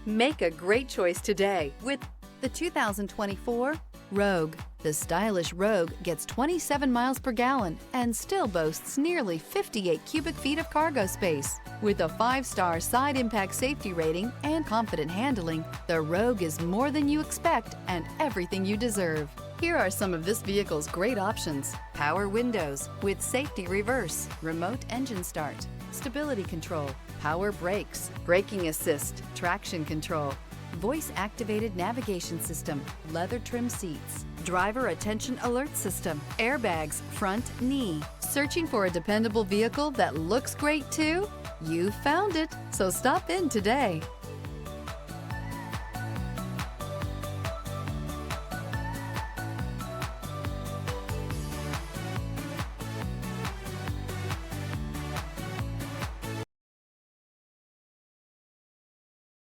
Make a great choice today with the 2024 Rogue. The stylish Rogue gets 27 miles per gallon and still boasts nearly 58 cubic feet of cargo space. With a 5-star side impact safety rating and confident handling, the Rogue is more than you expect and everything you deserve. Here are some of this vehicle's great options: power windows with safety reverse, remote engine start, stability control, power brakes, braking assist, traction control, voice-activated navigation system, leather trim seats, driver attention alert system, airbags, front knee. Searching for a dependable vehicle that looks great too? You found it, so stop in today.